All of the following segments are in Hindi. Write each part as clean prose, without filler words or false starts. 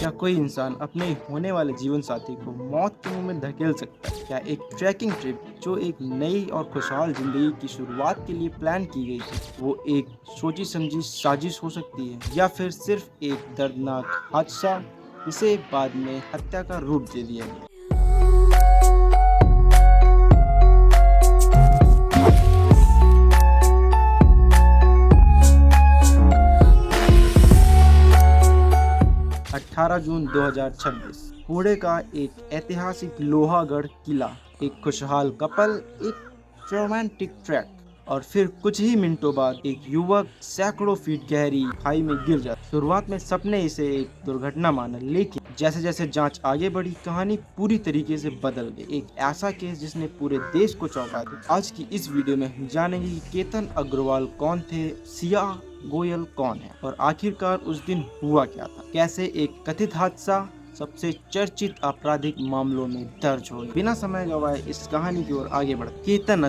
क्या कोई इंसान अपने होने वाले जीवन साथी को मौत के मुंह में धकेल सकता है? क्या एक ट्रैकिंग ट्रिप जो एक नई और खुशहाल जिंदगी की शुरुआत के लिए प्लान की गई थी, वो एक सोची समझी साजिश हो सकती है, या फिर सिर्फ एक दर्दनाक हादसा जिसे बाद में हत्या का रूप दे दिया गया? 18 जून 2026 पुणे का एक ऐतिहासिक लोहागढ़ किला, एक खुशहाल कपल, एक रोमांटिक ट्रैक, और फिर कुछ ही मिनटों बाद एक युवक सैकड़ों फीट गहरी खाई में गिर जाता। शुरुआत में सबने इसे एक दुर्घटना माना, लेकिन जैसे जैसे जांच आगे बढ़ी, कहानी पूरी तरीके से बदल गई। एक ऐसा केस जिसने पूरे देश को चौंका दिया। आज की इस वीडियो में हम जानेंगे कि केतन अग्रवाल कौन थे, सिया गोयल कौन है, और आखिरकार उस दिन हुआ क्या था। कैसे एक कथित हादसा सबसे चर्चित आपराधिक मामलों में दर्ज हो। बिना समय गवाए इस कहानी की ओर आगे बढ़। केतन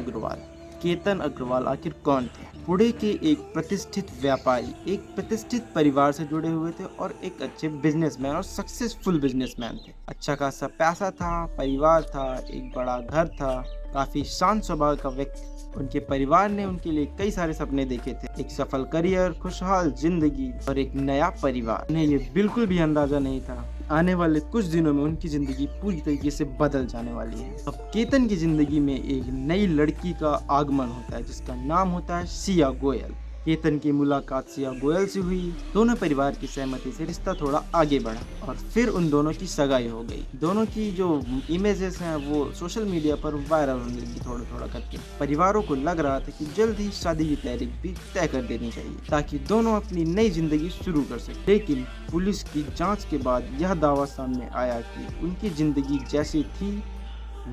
अग्रवाल आखिर कौन थे? पुणे के एक प्रतिष्ठित व्यापारी, एक प्रतिष्ठित परिवार से जुड़े हुए थे और एक अच्छे बिजनेसमैन और सक्सेसफुल बिजनेसमैन थे। अच्छा खासा पैसा था, परिवार था, एक बड़ा घर था, काफी शांत स्वभाव का व्यक्ति। उनके परिवार ने उनके लिए कई सारे सपने देखे थे, एक सफल करियर, खुशहाल जिंदगी और एक नया परिवार। उन्हें ये बिल्कुल भी अंदाजा नहीं था आने वाले कुछ दिनों में उनकी जिंदगी पूरी तरीके से बदल जाने वाली है। अब केतन की जिंदगी में एक नई लड़की का आगमन होता है जिसका नाम होता है सिया गोयल। केतन की मुलाकात सिया गोयल से हुई। दोनों परिवार की सहमति से रिश्ता थोड़ा आगे बढ़ा और फिर उन दोनों की सगाई हो गई। दोनों की जो इमेजेस हैं वो सोशल मीडिया पर वायरल होने लगी थोड़ा थोड़ा करके। परिवारों को लग रहा था कि जल्द ही शादी की तारीख भी तय कर देनी चाहिए ताकि दोनों अपनी नई जिंदगी शुरू कर सके। लेकिन पुलिस की जांच के बाद यह दावा सामने आया कि उनकी जिंदगी जैसी थी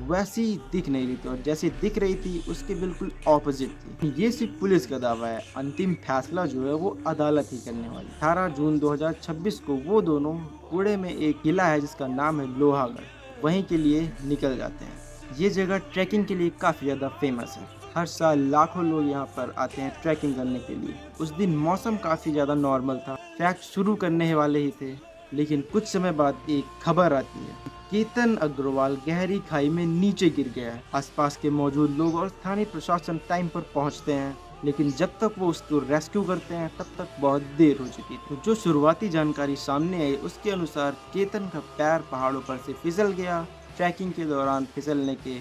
वैसी दिख नहीं रही थी, और जैसे दिख रही थी उसके बिल्कुल ऑपोजिट थी। ये सिर्फ पुलिस का दावा है, अंतिम फैसला जो है वो अदालत ही करने वाली। 18 जून 2026 को वो दोनों पुणे में एक किला है जिसका नाम है लोहागढ़, वहीं के लिए निकल जाते हैं। ये जगह ट्रैकिंग के लिए काफी ज्यादा फेमस है। हर साल लाखों लोग यहाँ पर आते हैं ट्रैकिंग करने के लिए। उस दिन मौसम काफी ज्यादा नॉर्मल था, ट्रैक शुरू करने वाले ही थे, लेकिन कुछ समय बाद एक खबर आती है। केतन अग्रवाल गहरी खाई में नीचे गिर गया है। आसपास के मौजूद लोग और स्थानीय प्रशासन टाइम पर पहुंचते हैं, लेकिन जब तक वो उसको रेस्क्यू करते हैं तब तक बहुत देर हो चुकी थी। तो जो शुरुआती जानकारी सामने आई उसके अनुसार केतन का पैर पहाड़ों पर से फिसल गया। ट्रैकिंग के दौरान फिसलने के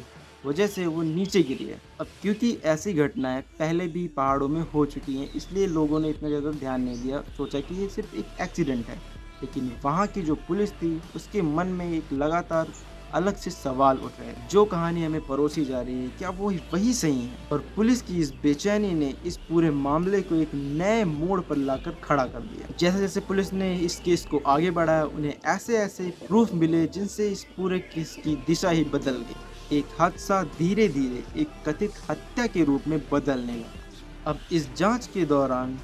वजह से वो नीचे गिरी है। अब क्योंकि ऐसी घटनाएं पहले भी पहाड़ों में हो चुकी हैं, इसलिए लोगों ने इतना ज़्यादा ध्यान नहीं दिया, सोचा कि ये सिर्फ एक एक्सीडेंट है। लेकिन वहाँ की जो पुलिस थी उसके मन में एक लगातार अलग से सवाल उठ रहे हैं। जो कहानी हमें परोसी जा रही है, क्या वो वही सही है? और पुलिस की इस बेचैनी ने इस पूरे मामले को एक नए मोड़ पर लाकर खड़ा कर दिया। जैसे जैसे पुलिस ने इस केस को आगे बढ़ाया, उन्हें ऐसे ऐसे प्रूफ मिले जिनसे इस पूरे केस की दिशा ही बदल गई। एक हादसा धीरे धीरे एक कथित हत्या के रूप में बदलने लगा। अब इस जांच के दौरान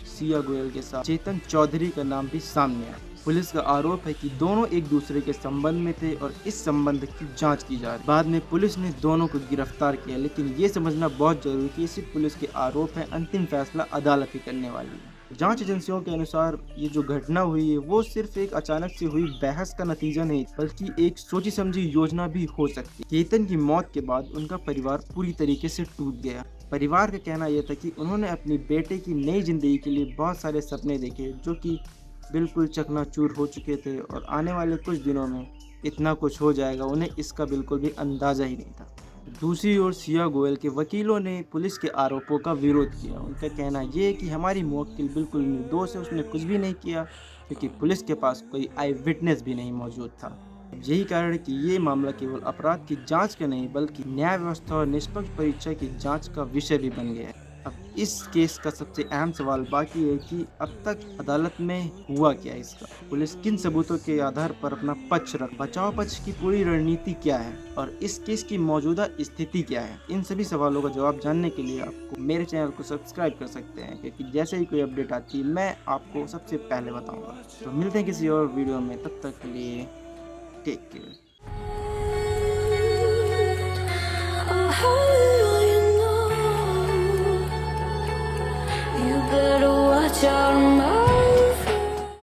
सिया गोयल के साथ चेतन चौधरी का नाम भी सामने आया। पुलिस का आरोप है कि दोनों एक दूसरे के संबंध में थे और इस संबंध की जांच की जा रही। बाद में पुलिस ने दोनों को गिरफ्तार किया, लेकिन ये समझना बहुत जरूरी है कि सिर्फ पुलिस के आरोप है, अंतिम फैसला अदालत ही करने वाली है। जांच एजेंसियों के अनुसार ये जो घटना हुई है वो सिर्फ एक अचानक से हुई बहस का नतीजा नहीं, बल्कि एक सोची समझी योजना भी हो सकती है। केतन की मौत के बाद उनका परिवार पूरी तरीके से टूट गया। परिवार का कहना यह था कि उन्होंने अपने बेटे की नई जिंदगी के लिए बहुत सारे सपने देखे जो कि बिल्कुल चकनाचूर हो चुके थे, और आने वाले कुछ दिनों में इतना कुछ हो जाएगा उन्हें इसका बिल्कुल भी अंदाजा ही नहीं था। दूसरी ओर सिया गोयल के वकीलों ने पुलिस के आरोपों का विरोध किया। उनका कहना यह है कि हमारी मुवक्किल बिल्कुल निर्दोष है, उसने कुछ भी नहीं किया, क्योंकि पुलिस के पास कोई आई विटनेस भी नहीं मौजूद था। यही कारण है कि ये मामला केवल अपराध की जांच का नहीं बल्कि न्याय व्यवस्था और निष्पक्ष परीक्षा की जांच का विषय भी बन गया है। अब इस केस का सबसे अहम सवाल बाकी है कि अब तक अदालत में हुआ क्या इसका, पुलिस किन सबूतों के आधार पर अपना पक्ष रख, बचाव पक्ष की पूरी रणनीति क्या है और इस केस की मौजूदा स्थिति क्या है। इन सभी सवालों का जवाब जानने के लिए आपको मेरे चैनल को सब्सक्राइब कर सकते हैं, क्योंकि जैसे ही कोई अपडेट आती है मैं आपको सबसे पहले बताऊंगा। तो मिलते हैं किसी और वीडियो में, तब तक के लिए take care. Better watch out.